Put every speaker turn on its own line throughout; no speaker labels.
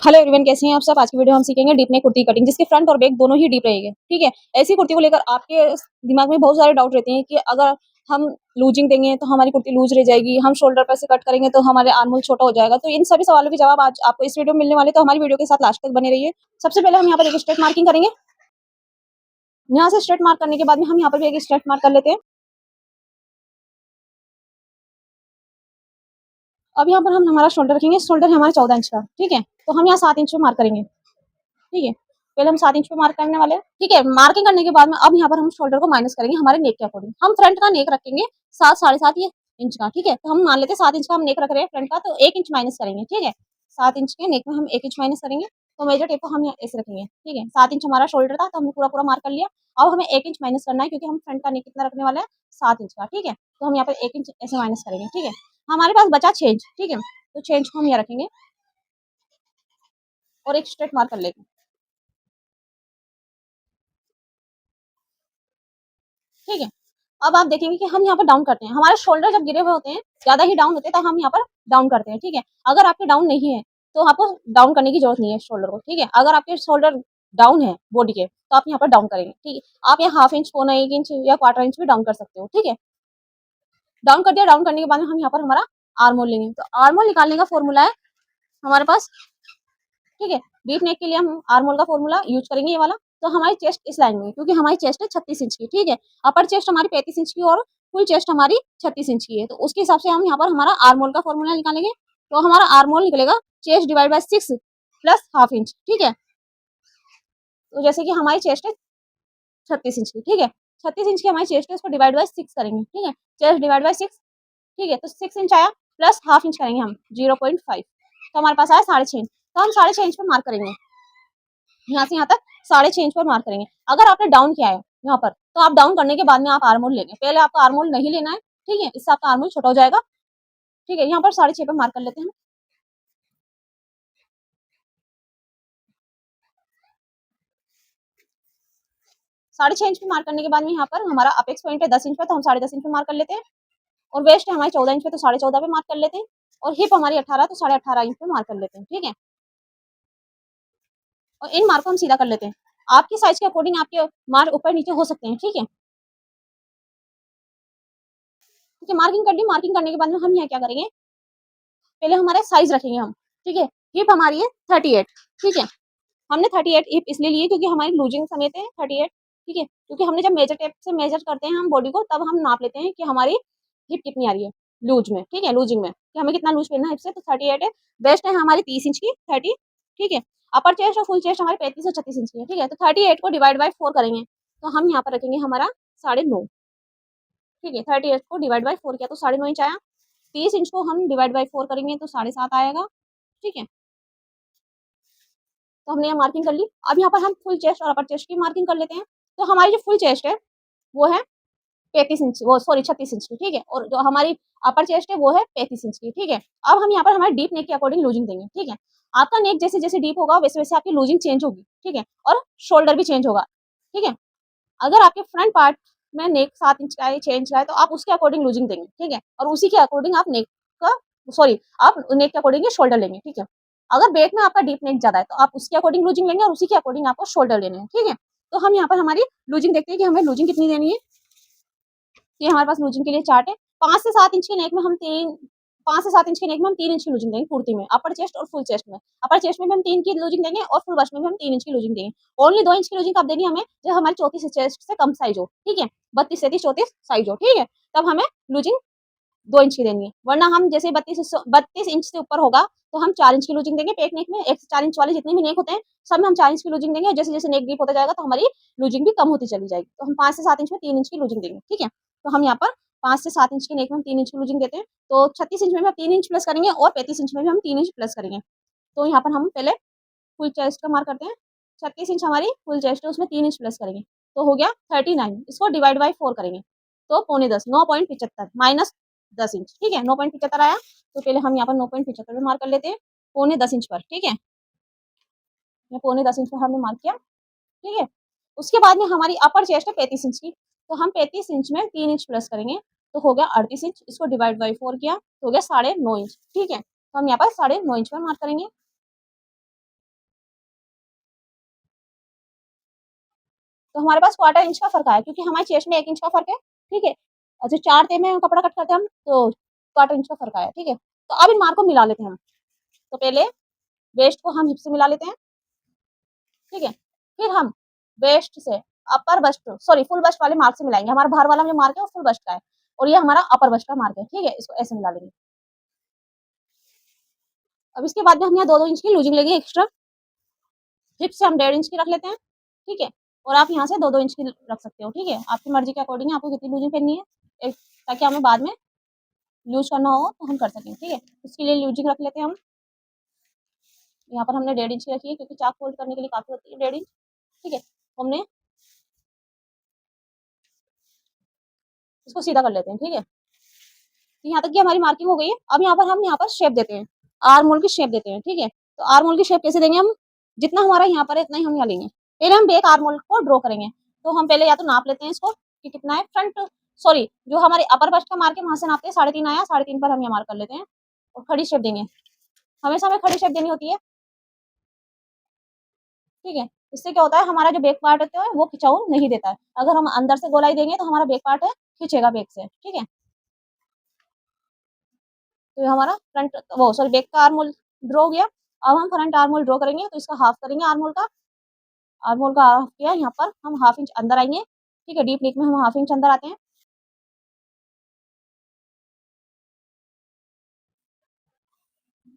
Hello everyone, कैसे हैं आप सब। आज की वीडियो हम सीखेंगे डीप नेक कुर्ती कटिंग, जिसके फ्रंट और बैक दोनों ही डीप रहेंगे। ठीक है, ऐसी कुर्ती को लेकर आपके दिमाग में बहुत सारे डाउट रहते हैं कि अगर हम लूजिंग देंगे तो हमारी कुर्ती लूज रह जाएगी, हम शोल्डर पर से कट करेंगे तो हमारे आर्महोल छोटा हो जाएगा। तो इन सभी सवालों के जवाब आज आपको इस वीडियो में मिलने वाले, तो हमारी वीडियो के साथ लास्ट तक बने रहिए। सबसे पहले हम यहाँ पर एक स्ट्रेट मार्किंग करेंगे। यहाँ से स्ट्रेट मार्क करने के बाद में हम यहाँ पर भी एक स्ट्रेट मार्क कर लेते हैं। अब यहाँ पर हम हमारा शोल्डर रखेंगे। शोल्डर है हमारा 14 इंच का। ठीक है, तो हम यहाँ 7 इंच पे मार्क करेंगे। ठीक है, पहले हम 7 इंच पे मार्क करने वाले हैं। ठीक है, मार्किंग करने के बाद में अब यहाँ पर हम शोल्डर को माइनस करेंगे हमारे नेक के अकॉर्डिंग। हम फ्रंट का नेक रखेंगे 7 साढ़े 7 ये इंच का। ठीक है, तो हम मान लेते हैं 7 इंच का हम नेक रख रहे हैं फ्रंट का, तो 1 इंच माइनस करेंगे। ठीक है, 7 इंच के नेक में हम 1 इंच माइनस करेंगे, तो मेजर टेप को हम यहाँ ऐसे रखेंगे। ठीक है, 7 इंच हमारा शोल्डर था, तो हमने पूरा पूरा मार्क कर लिया। अब हमें 1 इंच माइनस करना है, क्योंकि हम फ्रंट का नेक कितना रखने वाले हैं, 7 इंच का। ठीक है, तो हम यहाँ पर 1 इंच ऐसे माइनस करेंगे। ठीक है, हमारे पास बचा 6 इंच। ठीक है, तो 6 इंच को हम यहाँ रखेंगे और एक स्ट्रेट मार्क कर लेंगे। ठीक है, अब आप देखेंगे कि हम यहाँ पर डाउन करते हैं। हमारे शोल्डर जब गिरे हुए होते हैं, ज्यादा ही डाउन होते हैं, तब हम यहाँ पर डाउन करते हैं। ठीक है, अगर आपके डाउन नहीं है तो आपको डाउन करने की जरूरत नहीं है शोल्डर को। ठीक है, अगर आपके शोल्डर डाउन है बॉडी के, तो आप यहाँ पर डाउन करेंगे। ठीक है, आप यहाँ हाफ इंच, पौना 1 इंच या क्वार्टर इंच भी डाउन कर सकते हो। ठीक है, डाउन कर दिया। डाउन करने के बाद में हम यहाँ पर हमारा आर्म होल लेंगे। तो आर्म होल निकालने का फॉर्मूला है हमारे पास। ठीक है, डीप नेक के लिए हम आर्म होल का फॉर्मूला यूज करेंगे, ये वाला। तो हमारी चेस्ट इस लाइन में, क्योंकि हमारी चेस्ट है 36 इंच की। ठीक है, अपर चेस्ट हमारी 35 इंच की और फुल चेस्ट हमारी 36 इंच की है। तो उसके हिसाब से हम यहाँ पर हमारा आर्म होल का फॉर्मूला निकालेंगे। तो हमारा आर्म होल निकलेगा chest divide by 6 plus half inch. ठीक है, तो जैसे कि हमारी चेस्ट है 36 इंच की। ठीक है, 36 इंच की हमारी चेस्ट है, उसको डिवाइड बाय 6 करेंगे। ठीक है, चेस्ट डिवाइड बाय 6। ठीक है, तो 6 इंच आया, प्लस हाफ इंच करेंगे हम 0.5, तो हमारे पास आया 6.5। तो हम 6.5 इंच पर मार्क करेंगे। यहाँ से यहाँ तक 6.5 इंच पर मार्क करेंगे। अगर आपने डाउन किया है यहाँ पर, तो आप डाउन करने के बाद में आप आर्मोल लेंगे। पहले आपको आर्मोल नहीं लेना है। ठीक है, इससे आपका आर्मोल छोटा हो जाएगा। ठीक है, यहाँ पर 6.5 पर मार्क कर लेते हैं। 6.5 इंच पे मार्क करने के बाद में यहाँ पर हमारा अपेक्स पॉइंट है 10 इंच पे, तो हम 10.5 इंच पे मार्क कर लेते हैं। और वेस्ट है हमारी 14 इंच पे, तो 14.5 पे मार्क कर लेते हैं। और हिप हमारी 18, तो 18.5 इंच पे मार्क कर लेते हैं। ठीक है, और इन मार्क को हम सीधा कर लेते हैं। आपकी साइज के अकॉर्डिंग आपके मार्क ऊपर नीचे हो सकते हैं। ठीक है, ठीक है, मार्किंग कर ली। मार्किंग करने के बाद में हम यहाँ क्या करेंगे, पहले हमारा साइज रखेंगे हम। ठीक है, हिप हमारी है 38। ठीक है, हमने 38 हिप इसलिए लिए क्योंकि हमारी लूजिंग समेत है 38। ठीक है, क्योंकि हमने जब मेजर टेप से मेजर करते हैं हम बॉडी को, तब हम नाप लेते हैं कि हमारी हिप कितनी आ रही है लूज में। ठीक है, लूजिंग में कि हमें कितना लूज पहनना है हिप से, तो 38 है। बेस्ट है हमारी 30 इंच की 30। ठीक है, अपर चेस्ट और फुल चेस्ट हमारी 35 और 36 इंच की है। ठीक है, तो 38 को डिवाइड बाई 4 करेंगे, तो हम यहाँ पर रखेंगे हमारा 9.5। ठीक है, 38 को डिवाइड बाई 4 किया तो 9.5 इंच आया। 30 इंच को हम डिवाइड बाई 4 करेंगे तो 7.5 आएगा। ठीक है, तो हमने यहाँ मार्किंग कर ली। अब यहाँ पर हम फुल चेस्ट और अपर चेस्ट की मार्किंग कर लेते हैं। तो हमारी जो फुल चेस्ट है वो है 35 इंच, वो सॉरी 36 इंच की। ठीक है, और जो हमारी अपर चेस्ट है वो है 35 इंच की। ठीक है, अब हम यहाँ पर हमारे डीप नेक के अकॉर्डिंग लूजिंग देंगे। ठीक है, आपका नेक जैसे जैसे डीप होगा वैसे वैसे आपकी लूजिंग चेंज होगी। ठीक है, और शोल्डर भी चेंज होगा। ठीक है, अगर आपके फ्रंट पार्ट में नेक 7 इंच का है, 6 इंच का है, तो आप उसके अकॉर्डिंग लूजिंग देंगे। ठीक है, और उसी के अकॉर्डिंग आप नेक का सॉरी आप नेक के अकॉर्डिंग शोल्डर लेंगे। ठीक है, अगर बैक में आपका डीप नेक ज्यादा है, तो आप उसके अकॉर्डिंग लूजिंग लेंगे और उसी के अकॉर्डिंग आपको शोल्डर लेने हैं। ठीक है, तो हम यहाँ पर हमारी लूजिंग देखते हैं कि हमें लूजिंग कितनी देनी है। ये हमारे पास लूजिंग के लिए चार्ट है। 5 से 7 इंच के नेक में हम 3 इंच की लूजिंग देंगे कुर्ती में, अपर चेस्ट और फुल चेस्ट में। अपर चेस्ट में भी हम 3 की लूजिंग देंगे और फुल बस्ट में भी हम 3 इंच की लूजिंग देंगे। ओनली 2 इंच की लूजिंग कब देनी है हमें, जब हमारी 34 चेस्ट से कम साइज हो। ठीक है, 32 33 34 साइज हो। ठीक है, तब हमें लूजिंग 2 इंच की देनी है। वरना हम जैसे 32 इंच से ऊपर होगा तो हम 4 इंच की लूजिंग देंगे। पेट नेक में 1 से 4 इंच वाले जितने भी नेक होते हैं, सब में हम 4 इंच की लूजिंग देंगे। और जैसे जैसे नेक डीप होता जाएगा तो हमारी लूजिंग भी कम होती चली जाएगी। तो हम 5 से 7 इंच में 3 इंच की लूजिंग देंगे। ठीक है, तो हम यहाँ पर 5 से 7 इंच के नेक में हम 3 इंच की लूजिंग देते हैं। तो 36 इंच में भी हम 3 इंच प्लस करेंगे और 35 इंच में भी हम 3 इंच प्लस करेंगे। तो यहाँ पर हम पहले फुल चेस्ट का मार्क करते हैं। 36 इंच हमारी फुल चेस्ट है, उसमें 3 इंच प्लस करेंगे, तो हो गया 39। इसको डिवाइड बाई 4 करेंगे, तो 9.75 9.75 माइनस 10 इंच। ठीक है, 9.75 आया। तो पहले हम यहाँ पर 9.75 पे मार्क कर लेते हैं, 9.10 इंच पर। ठीक है, ये 9.10 इंच पर हमने मार्क किया। ठीक है, उसके बाद में हमारी अपर चेस्ट है 35 इंच की, तो हम 35 इंच में 3 इंच प्लस करेंगे, तो हो गया 38 इंच। इसको डिवाइड बाई 4 किया तो हो गया 9.5 इंच। ठीक है, तो हम यहाँ पर 9.5 इंच पर मार्क करेंगे। तो हमारे पास क्वार्टर इंच का फर्क आया, क्योंकि हमारे चेस्ट में 1 इंच का फर्क है, ठीक है। अच्छा 4 ते में कपड़ा कट करते हैं हम, तो क्वार्टर इंच का फर्क आया, ठीक है। तो अब इन मार्क को मिला लेते हैं हम। तो पहले वेस्ट को हम हिप से मिला लेते हैं, ठीक है। फिर हम वेस्ट से अपर बस्ट, सॉरी फुल बस्ट वाले मार्क से मिलाएंगे। हमारा बाहर वाला जो मार्क है वो फुल बस्ट का है, और ये हमारा अपर बस्ट का मार्क है, ठीक है। इसको ऐसे मिला लेंगे। अब इसके बाद में हम यहाँ 2-2 इंच की लूजिंग लेंगे एक्स्ट्रा। हिप से हम 1.5 इंच की रख लेते हैं, ठीक है। और आप यहाँ से 2-2 इंच की रख सकते हो, ठीक है। आपकी मर्जी के अकॉर्डिंग आपको कितनी लूजिंग करनी है, ताकि हमें बाद में लूज करना हो तो हम कर सकें, ठीक है। इसके लिए लूजिंग रख लेते हैं हम। यहाँ पर हमने 1.5 इंच की रखी है, क्योंकि चाक फोल्ड करने के लिए काफी होती है 1.5 इंच, ठीक है। हमने इसको सीधा कर लेते हैं, ठीक है। यहाँ तक की हमारी मार्किंग हो गई है। अब यहाँ पर हम यहाँ पर शेप देते हैं, आर्म होल की शेप देते हैं, ठीक है। तो आर्म होल की शेप कैसे देंगे हम, जितना हमारा यहाँ पर है इतना ही हम यहाँ लेंगे। पहले हम बैक आर्म होल को ड्रॉ करेंगे, तो हम पहले या तो नाप लेते हैं इसको कि कितना है। फ्रंट सॉरी जो हमारे अपर बस्ट का मार्क है वहां से नापते हैं, 3.5 आया, 3.5 पर हम यहाँ मार्क कर लेते हैं और खड़ी शेप देंगे। हमेशा हमें खड़ी शेप देनी होती है, ठीक है। इससे क्या होता है, हमारा जो बैक पार्ट होता है वो खिंचाव नहीं देता है। अगर हम अंदर से गोलाई देंगे तो हमारा बैक पार्ट है खींचेगा बैक से, ठीक है। तो ये हमारा फ्रंट वो सॉरी बैक का आर्म होल ड्रॉ हो गया। अब हम फ्रंट आर्म होल ड्रॉ करेंगे, तो इसका हाफ करेंगे आर्म होल का। आर्म होल का हाफ किया, यहाँ पर हम हाफ इंच अंदर आएंगे, ठीक है। डीप नेक में हम हाफ इंच अंदर आते हैं।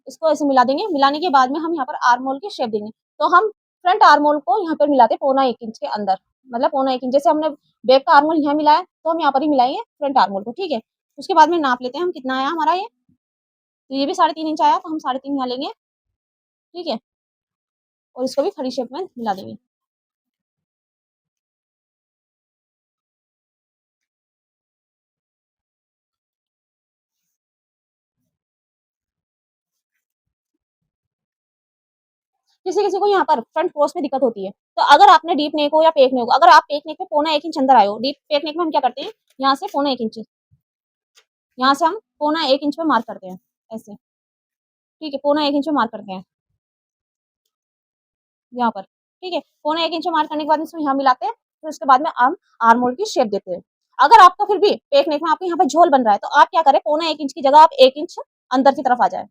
इसको ऐसे मिला देंगे। मिलाने के बाद में हम यहाँ पर आर्म होल की शेप देंगे। तो हम फ्रंट आर्म होल को यहाँ पर मिलाते हैं 1.25 इंच के अंदर, मतलब 1.25 इंच। जैसे हमने बैक का आर्म होल यहाँ मिलाया, तो हम यहाँ पर ही मिलाएंगे फ्रंट आर्म होल को, ठीक है। उसके बाद में नाप लेते हैं हम कितना आया हमारा ये। तो ये भी 3.5 इंच आया, तो हम 3.5 यहाँ लेंगे, ठीक है। और इसको भी खड़ी शेप में मिला देंगे। किसी किसी को यहाँ पर फ्रंट क्रॉस में दिक्कत होती है, तो अगर आपने डीप नेक हो या पेक नेक हो, अगर आप पेक नेक में 1.25 इंच अंदर आए हो, डीप पेक नेक में हम क्या करते हैं, यहाँ से 1.25 इंच, यहाँ से हम 1.25 इंच में मार्क करते हैं ऐसे, ठीक है। 1.25 इंच में मार्क करते हैं यहाँ पर, ठीक है। 1.25 इंच में मार्क करने के बाद इसमें यहाँ मिलाते हैं। फिर उसके बाद में हम आर्म होल की शेप देते हैं। अगर आपका फिर भी पेक नेक में आपके यहाँ पर झोल बन रहा है, तो आप क्या करें, 1.25 इंच की जगह आप 1 इंच अंदर की तरफ आ जाए,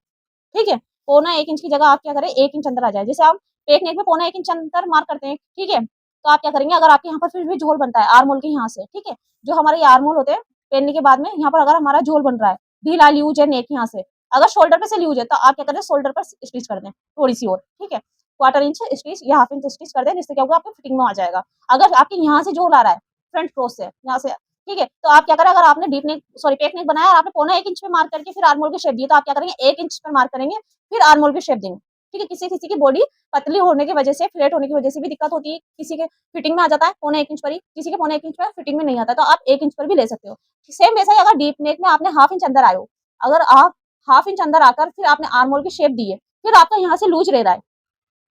ठीक है। 1.25 इंच की जगह आप क्या करें, 1 इंच अंदर आ जाए। जैसे आप पेक नेक में 1.25 इंच अंदर मार्क करते हैं, ठीक है। तो आप क्या करेंगे, अगर आपके यहाँ पर फिर भी झोल बनता है आर्म होल के यहाँ से, ठीक है। जो हमारे ये आर्म होल होते हैं पहनने के बाद में, यहाँ पर अगर हमारा झोल बन रहा है, ढीला ल्यूज है नेक यहाँ से, अगर शोल्डर पे से ल्यूज है, तो आप क्या करें, शोल्डर पर स्टिच कर दें थोड़ी सी और, ठीक है। 1/4 इंच स्टिच या हाफ इंच स्टिच कर दें, जिससे क्या होगा, आपको फिटिंग में आ जाएगा। अगर आपके यहाँ से झोल आ रहा है फ्रंट क्रॉस से यहाँ से, ठीक है, तो आप क्या करें, अगर आपने डीप नेक सॉरी पेक नेक बनाया और आपने 1.25 इंच पे मार्क करके फिर आर्म होल की शेप दी, तो आप क्या करेंगे, 1 इंच पर मार्क करेंगे, फिर आर्म होल की शेप देंगे, ठीक है। किसी किसी की बॉडी पतली होने की वजह से, फ्लैट होने की वजह से भी दिक्कत होती है, किसी के फिटिंग में आ जाता है 1.25 इंच पर ही, किसी के 1.25 इंच पर फिटिंग में नहीं आता, तो आप 1 इंच पर भी ले सकते हो। सेम वैसा ही अगर डीप नेक में आपने हाफ इंच अंदर आए हो, अगर आप हाफ इंच अंदर आकर फिर आपने आर्म होल की शेप दी है, फिर आपका यहाँ से लूज रह रहा है,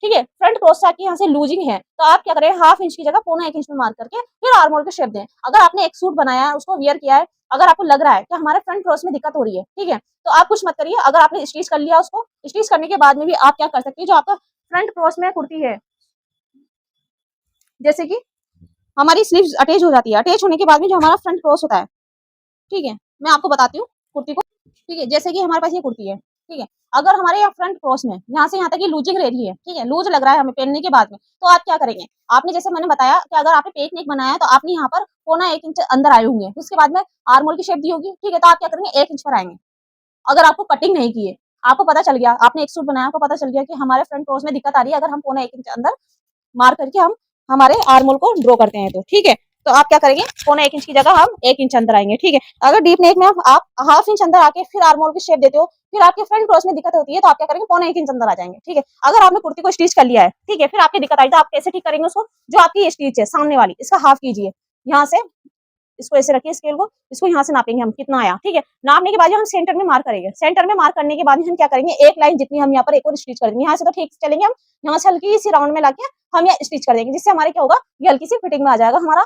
ठीक है। फ्रंट क्रॉस से आपके यहाँ से लूजिंग है, तो आप क्या करें, हाफ इंच की जगह 1.25 इंच में मार्क करके फिर आर्म होल के शेप दें। अगर आपने एक सूट बनाया है, उसको वियर किया है, अगर आपको लग रहा है कि हमारे फ्रंट क्रॉस में दिक्कत हो रही है, ठीक है, तो आप कुछ मत करिए। अगर आपने स्टिच कर लिया उसको, स्टिच करने के बाद में भी आप क्या कर सकते हैं, जो आपका फ्रंट क्रॉस में कुर्ती है, जैसे कि हमारी स्लीव्स अटैच हो जाती है, अटैच होने के बाद में जो हमारा फ्रंट क्रॉस होता है, ठीक है, मैं आपको बताती हूँ कुर्ती को, ठीक है। जैसे कि हमारे पास ये कुर्ती है, ठीक है। अगर हमारे यहाँ फ्रंट क्रॉस में यहाँ से यहाँ तक ये लूजिंग रह रही है, ठीक है, लूज लग रहा है हमें पहनने के बाद में, तो आप क्या करेंगे, आपने जैसे मैंने बताया कि अगर आपने पेट नेक बनाया है, तो आपने यहाँ पर 1.25 इंच अंदर आए होंगे, उसके बाद में आर्म होल की शेप दी होगी, ठीक है। तो आप क्या करेंगे, 1 इंच पर आएंगे। अगर आपको कटिंग नहीं की है, आपको पता चल गया, आपने एक सूट बनाया, आपको पता चल गया कि हमारे फ्रंट क्रॉस में दिक्कत आ रही है, अगर हम 1.25 इंच अंदर मार करके हम हमारे आर्म होल को ड्रॉ करते हैं, तो ठीक है। तो आप क्या करेंगे, 1.25 इंच की जगह हम 1 इंच अंदर आएंगे, ठीक है। अगर डीप नेक में आप हाफ इंच अंदर आके फिर आर्म होल की शेप देते हो, फिर आपके फ्रंट क्रॉस में दिक्कत होती है, तो आप क्या करेंगे, 1.25 इंच अंदर आ जाएंगे, ठीक है। अगर आपने कुर्ती को स्टिच कर लिया है, ठीक है, फिर आपकी दिक्कत आई, तो आप कैसे ठीक करेंगे उसको, जो आपकी स्टिच है सामने वाली, इसका हाफ कीजिए यहाँ से, इसको ऐसे रखिए स्केल को, इसको यहाँ से नापेंगे हम कितना आया, ठीक है। नापने के बाद हम सेंटर में मार्क करेंगे, सेंटर में मार्क करने के बाद हम क्या करेंगे, एक लाइन जितनी हम यहाँ पर एक और स्टिच कर देंगे, यहाँ से तो ठीक चलेंगे हम, यहाँ से हल्की सी राउंड में लाके हम ये स्टिच कर देंगे, जिससे हमारे क्या होगा, ये हल्की सी फिटिंग में आ जाएगा हमारा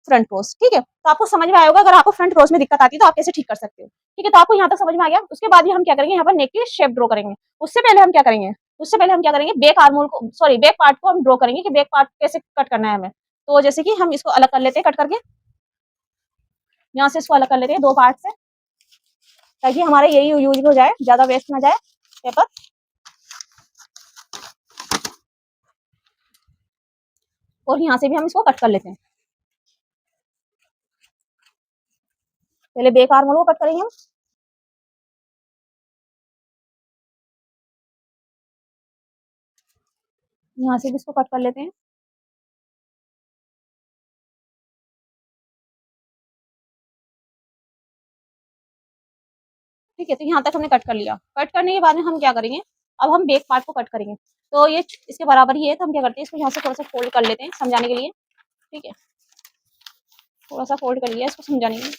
फ्रंट क्रोस, ठीक है। तो आपको समझ में आया होगा, अगर आपको फ्रंट क्रोस में दिक्कत आती है तो आप कैसे ठीक कर सकते हो, ठीक है। तो आपको यहाँ तक समझ में आ गया। उसके बाद ही हम क्या करेंगे, यहाँ पर नेक की शेप ड्रॉ करेंगे। उससे पहले हम क्या करेंगे, उससे पहले हम क्या करेंगे, बैक आर्म होल को सॉरी बैक पार्ट को हम ड्रॉ करेंगे कि बैक पार्ट कैसे कट करना है हमें। तो जैसे कि हम इसको अलग कर लेते हैं कट करके, यहाँ से इसको अलग कर लेते हैं 2 पार्ट से, ताकि हमारा यही यूज हो जाए, ज्यादा वेस्ट ना जाए पेपर। और यहाँ से भी हम इसको कट कर लेते हैं। पहले बैक आर्मोल को कट करेंगे हम। यहाँ से भी इसको कट कर लेते हैं। ठीक है, तो यहाँ तक हमने कट कर लिया। कट करने के बाद में हम क्या करेंगे, अब हम बैक पार्ट को कट करेंगे। तो ये इसके बराबर ही है, तो हम क्या करते हैं, इसको यहाँ से थोड़ा सा फोल्ड कर लेते हैं समझाने के लिए। ठीक है, थोड़ा सा फोल्ड कर लिया इसको समझाने के लिए।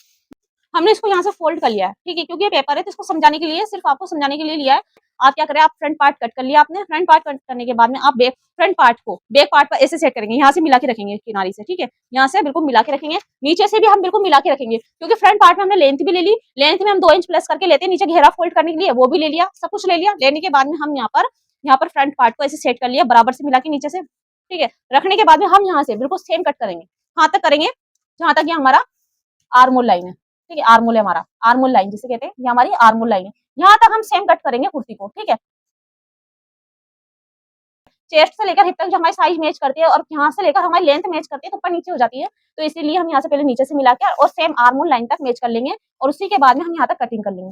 हमने इसको यहाँ से फोल्ड कर लिया है, ठीक है, क्योंकि ये पेपर है तो इसको समझाने के लिए, सिर्फ आपको समझाने के लिए लिया है। आप क्या करें, आप फ्रंट पार्ट कट कर लिया आपने। फ्रंट पार्ट कट करने के बाद में आप फ्रंट पार्ट को बैक पार्ट पर ऐसे सेट करेंगे, यहाँ से मिला के रखेंगे किनारी से। ठीक है, यहाँ से बिल्कुल मिला के रखेंगे, नीचे से भी हम बिल्कुल मिला के रखेंगे, क्योंकि फ्रंट पार्ट में हमने लेंथ भी ले ली। लेंथ में हम 2 इंच प्लस करके लेते हैं, नीचे घेरा फोल्ड करने के लिए वो भी ले लिया, सब कुछ ले लिया। लेने के बाद में हम यहाँ पर फ्रंट पार्ट को ऐसे सेट कर लिया, बराबर से मिला के नीचे से। ठीक है, रखने के बाद में हम यहाँ से बिल्कुल सेम कट करेंगे, कहाँ तक करेंगे, जहाँ तक ये हमारा आर्मोल लाइन है। ठीक है, आर्मोल है हमारा, आर्मोल लाइन जिसे कहते हैं, ये हमारी आर्मोल लाइन है। यहाँ तक हम सेम कट करेंगे कुर्ती को। ठीक है, चेस्ट से लेकर हिप तक जो हमारी साइज मैच करती है और यहाँ से लेकर हमारी लेंथ मैच करती है, तो ऊपर नीचे हो जाती है। तो इसीलिए हम यहाँ से पहले नीचे से मिला के और सेम आर्मोल लाइन तक मैच कर लेंगे, और उसी के बाद में हम यहाँ तक कटिंग कर लेंगे।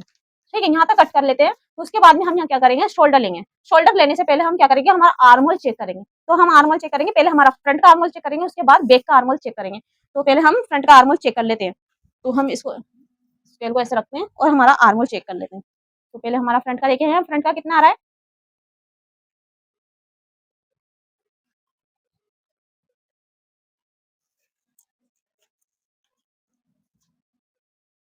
ठीक है, यहाँ तक कट कर लेते हैं। तो उसके बाद में हम यहाँ क्या करेंगे, शोल्डर लेंगे। शोल्डर लेने से पहले हम क्या करेंगे, हमारा आर्मोल चेक करेंगे। तो हम आर्मोल चेक करेंगे, पहले हमारा फ्रंट का आर्मोल चेक करेंगे, उसके बाद बैक का आर्मोल चेक करेंगे। तो पहले हम फ्रंट का आर्मोल चेक कर लेते हैं। तो हम इसको स्केल को ऐसे रखते हैं और हमारा आर्मोल चेक कर लेते हैं। तो पहले हमारा फ्रंट का देखें हैं, फ्रंट का कितना आ रहा है।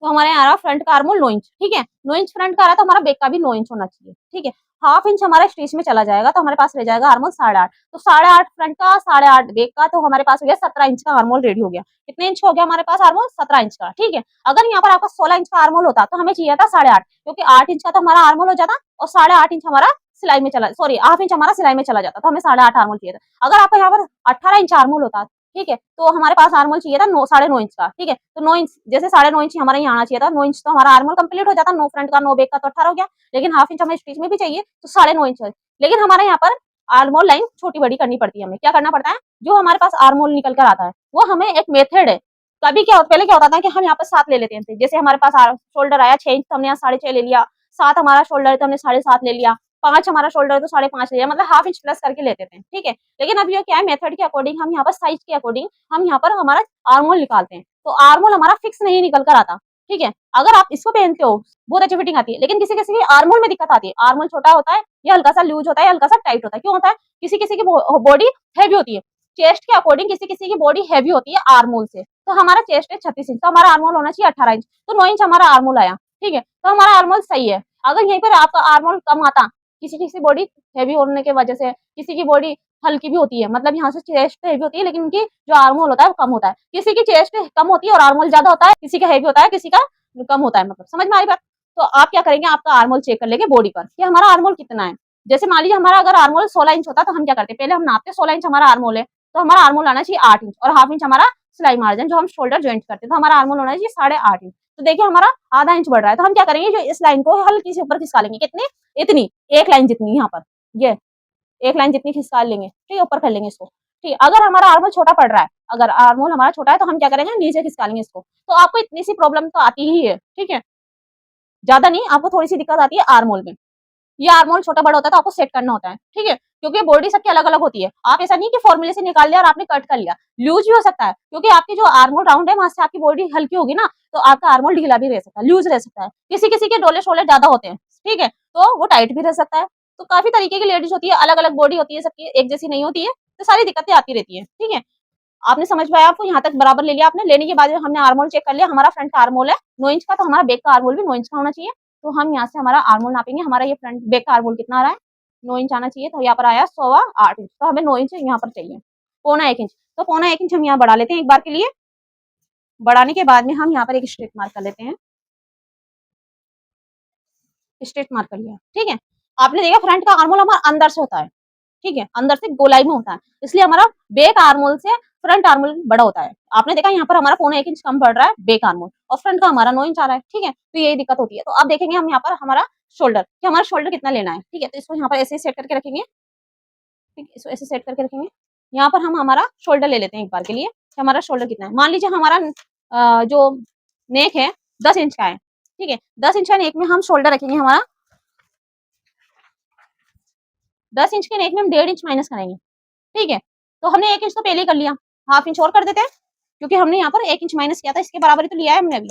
तो हमारे यहाँ आ रहा फ्रंट का आर्मोल 9 इंच। ठीक है, 9 इंच फ्रंट का आ रहा है, तो हमारा बैक का भी 9 इंच होना चाहिए। ठीक है, हाफ इंच हमारा स्टिच में चला जाएगा, तो हमारे पास रह जाएगा आर्मोल 8.5। तो 8.5 फ्रंट का, 8.5 बैक का, तो हमारे पास हो गया 17 इंच का आर्मोल रेडी हो गया। कितने इंच का हो गया हमारे पास आर्मोल, 17 इंच का। ठीक है, अगर यहाँ पर आपका 16 इंच का आर्मोल होता तो हमें चाहिए था 8.5, क्योंकि 8 इंच का तो हमारा आर्मोल हो जाता और 8.5 इंच हमारा सिलाई में चला, सॉरी हाफ इंच हमारा सिलाई में चला जाता, तो हमें 8.5 आर्मोल चाहिए था। अगर आपका यहाँ पर 18 इंच आर्मोल होता, ठीक है, तो हमारे पास आर्मोल चाहिए था 9.5 इंच का। ठीक है, तो 9 इंच जैसे 9.5 इंच हमारे यहाँ आना चाहिए था। 9 इंच तो हमारा आर्मोल कंप्लीट हो जाता, 9 फ्रंट का 9 बैक का, तो 18 हो गया। लेकिन हाफ इंच हमें स्टिच में भी चाहिए, तो 9.5 इंच है। लेकिन हमारे यहाँ पर आर्मोल लाइन छोटी बड़ी करनी पड़ती है। हमें क्या करना पड़ता है, जो हमारे पास आर्मोल निकल कर आता है वो हमें एक मेथड है। कभी क्या पहले क्या होता था कि हम यहाँ पर 7 ले लेते थे। जैसे हमारे पास शोल्डर आया 6 इंच, तो हमने यहाँ 6.5 ले लिया। 7 हमारा शोल्डर है तो हमने 7.5 ले लिया। 5 हमारा शोल्डर है तो 5.5 ले लिया, मतलब हाफ इंच प्लस करके लेते थे। ठीक है, लेकिन अब ये क्या है, मेथड के अकॉर्डिंग हम यहाँ पर साइज के अकॉर्डिंग हम यहाँ पर हमारा आर्मोल निकालते हैं। तो आर्मोल हमारा फिक्स नहीं निकल कर आता। ठीक है, अगर आप इसको पहनते हो बहुत अच्छी फिटिंग आती है, लेकिन किसी किसी की आर्मोल में दिक्कत आती है। आर्मोल छोटा होता है, या हल्का सा लूज होता है, या हल्का सा टाइट होता है। क्यों होता है, किसी किसी की बॉडी हैवी होती है। चेस्ट के अकॉर्डिंग किसी किसी की बॉडी हैवी होती है आर्मोल से। तो हमारा चेस्ट है 36 इंच, तो हमारा आर्मोल होना चाहिए 18 इंच, तो 9 इंच हमारा आर्मोल आया। ठीक है, तो हमारा आर्मोल सही है। अगर यहीं पर आपका आर्मोल कम आता, किसी किसी बॉडी हैवी होने की वजह से, किसी की बॉडी हल्की भी होती है, मतलब यहाँ से चेस्ट हैवी होती है लेकिन उनकी जो आर्मोल होता है वो कम होता है। किसी की चेस्ट कम होती है और आर्मोल ज्यादा होता है, किसी का हैवी होता है, किसी का कम होता है। मतलब समझ में आ रही बात। तो आप क्या करेंगे, आपका आर्मोल चेक कर लेंगे बॉडी पर कि हमारा आर्मोल कितना है। जैसे मान लीजिए हमारा अगर आर्मोल 16 इंच होता, तो हम क्या करते, पहले हम नापते 16 इंच हमारा आर्मोल है, तो हमारा आर्मोल आना चाहिए 8 इंच, और हाफ इंच हमारा सिलाई मार्जिन जो हम शोल्डर ज्वाइंट करते हैं, तो हमारा आर्मोल होना चाहिए 8.5 इंच। तो देखिए हमारा आधा इंच बढ़ रहा है, तो हम क्या करेंगे, जो इस लाइन को हल्की से ऊपर खिसका लेंगे। कितनी, इतनी, एक लाइन जितनी, यहाँ पर ये एक लाइन जितनी खिसका लेंगे। ठीक है, ऊपर कर लेंगे इसको। ठीक, अगर हमारा आर्मोल छोटा पड़ रहा है, अगर आर्मोल हमारा छोटा है, तो हम क्या करेंगे, नीचे खिसका लेंगे इसको। तो आपको इतनी सी प्रॉब्लम तो आती ही है। ठीक है, ज्यादा नहीं, आपको थोड़ी सी दिक्कत आती है आर्मोल में। ये आर्मोल छोटा बड़ा होता है तो आपको सेट करना होता है। ठीक है, क्योंकि बॉडी सबकी अलग अलग होती है। आप ऐसा नहीं कि फॉर्मूले से निकाल लिया और आपने कट कर लिया, लूज भी हो सकता है, क्योंकि आपकी जो आर्मोल राउंड है वहां से आपकी बॉडी हल्की होगी ना, तो आपका आर्मोल ढीला भी रह सकता है, लूज रह सकता है। किसी किसी के डोले शोले ज्यादा होते हैं, ठीक है, तो वो टाइट भी रह सकता है। तो काफी तरीके की लेडीज होती है, अलग अलग बॉडी होती है, सबकी एक जैसी नहीं होती है, तो सारी दिक्कतें आती रहती है। ठीक है, आपने समझ पाया, आपको यहाँ तक बराबर ले लिया आपने। लेने के बाद हमने आर्मोल चेक कर लिया, हमारा फ्रंट का आर्मोल है 9 इंच का, तो हमारा बैक का आर्मोल भी 9 इंच का होना चाहिए। तो हम यहाँ से हमारा आर्मोल नापेंगे, हमारा ये फ्रंट बैक का आर्मोल कितना आ रहा है, 9 इंच आना चाहिए। तो यहाँ पर आया 8.25 इंच, तो हमें 9 इंच यहाँ पर चाहिए, 1.25 इंच। तो 1.25 इंच हम यहाँ बढ़ा लेते हैं एक बार के लिए। बढ़ाने के बाद में हम यहाँ पर एक स्ट्रेट मार्क कर लेते हैं, स्ट्रेट मार्क कर लिया। ठीक है, आपने देखा फ्रंट का आर्मोल हमारा अंदर से होता है, ठीक है, अंदर से गोलाई में होता है, इसलिए हमारा बैक आर्मोल से फ्रंट आर्मोल बड़ा होता है। आपने देखा यहाँ पर हमारा 1.25 इंच कम पड़ रहा है बैक आर्मोल, और फ्रंट का हमारा 9 इंच आ रहा है, ठीक है। तो यही दिक्कत होती है। तो अब देखेंगे हम यहाँ पर हमारा शोल्डर, कि हमारा शोल्डर कितना लेना है, ठीक है। तो इसको यहाँ पर ऐसे सेट करके रखेंगे, ठीक है, इसको ऐसे सेट करके रखेंगे। यहाँ पर हम हमारा शोल्डर ले लेते हैं एक बार के लिए, कि हमारा शोल्डर कितना है। मान लीजिए हमारा जो नेक है 10 इंच का है, ठीक है। 10 इंच का नेक में हम शोल्डर रखेंगे हमारा, 10 इंच के नेक में हम 1.5 इंच माइनस करेंगे, ठीक है। तो हमने 1 इंच तो पहले ही कर लिया, हाफ इंच और कर देते हैं, क्योंकि हमने यहाँ पर 1 इंच माइनस किया था, इसके बराबर ही तो लिया है हमने अभी,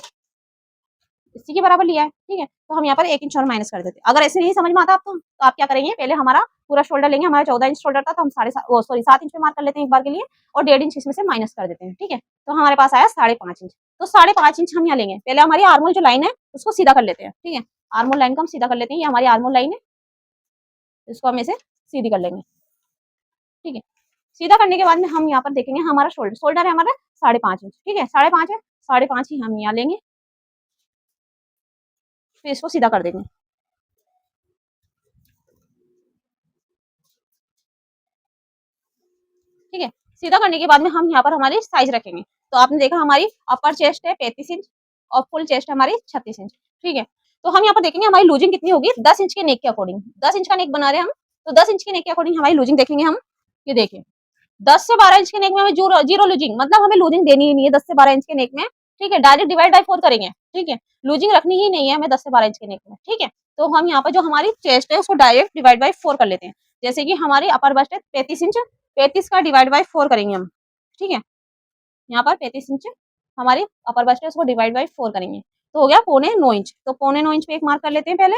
इसी के बराबर लिया है, ठीक है। तो हम यहाँ पर 1 इंच और माइनस कर देते हैं। अगर ऐसे नहीं समझ में आता आपको, तो आप क्या करेंगे, पहले हमारा पूरा शोल्डर लेंगे, हमारा 14 इंच शोल्डर था, तो हम 7 इंच पे मार्क कर लेते हैं एक बार के लिए, और 1.5 इंच इसमें से माइनस कर देते हैं, ठीक है। तो हमारे पास आया 5.5 इंच। तो 5.5 इंच हम यहाँ लेंगे। पहले हमारी आर्मोल जो लाइन है उसको सीधा कर लेते हैं, ठीक है। आर्मोल लाइन को हम सीधा कर लेते हैं, ये हमारी आर्मोल लाइन है, इसको हम ऐसे सीधी कर लेंगे, ठीक है। सीधा करने के बाद में हम यहाँ पर देखेंगे हमारा शोल्डर, शोल्डर है हमारा 5.5 इंच, ठीक है। 5.5 है, 5.5 ही हम यहाँ लेंगे, फिर इसको सीधा कर देंगे, ठीक है। सीधा करने के बाद में हम यहाँ पर हमारी साइज रखेंगे। तो आपने देखा हमारी अपर चेस्ट है 35 इंच, और फुल चेस्ट हमारी 36 इंच, ठीक है। तो हम यहाँ पर देखेंगे हमारी लूजिंग कितनी होगी 10 इंच के नेक के अकॉर्डिंग। 10 इंच का नेक बना रहे हैं हम, तो 10 इंच के नेक के अकॉर्डिंग हमारी लूजिंग देखेंगे हम। ये देखिए 10 से 12 इंच के नेक में हमें जीरो लूजिंग, मतलब हमें लूजिंग देनी ही नहीं है 10 से 12 इंच के नेक में, ठीक है। डायरेक्ट डिवाइड बाय 4 करेंगे, ठीक है। लूजिंग रखनी ही नहीं है हमें 10 से 12 इंच के नेक में, ठीक है। तो हम यहाँ पर जो हमारी चेस्ट है उसको डायरेक्ट डिवाइड बाय 4 कर लेते हैं। जैसे कि हमारी अपर बस्ट है 35 इंच, 35 का डिवाइड बाय 4 करेंगे हम, ठीक है। यहाँ पर 35 इंच हमारी अपर बस्ट है, उसको डिवाइड बाय 4 करेंगे, तो हो गया 5.25 इंच। तो 5.25 पे एक मार्क कर लेते हैं पहले,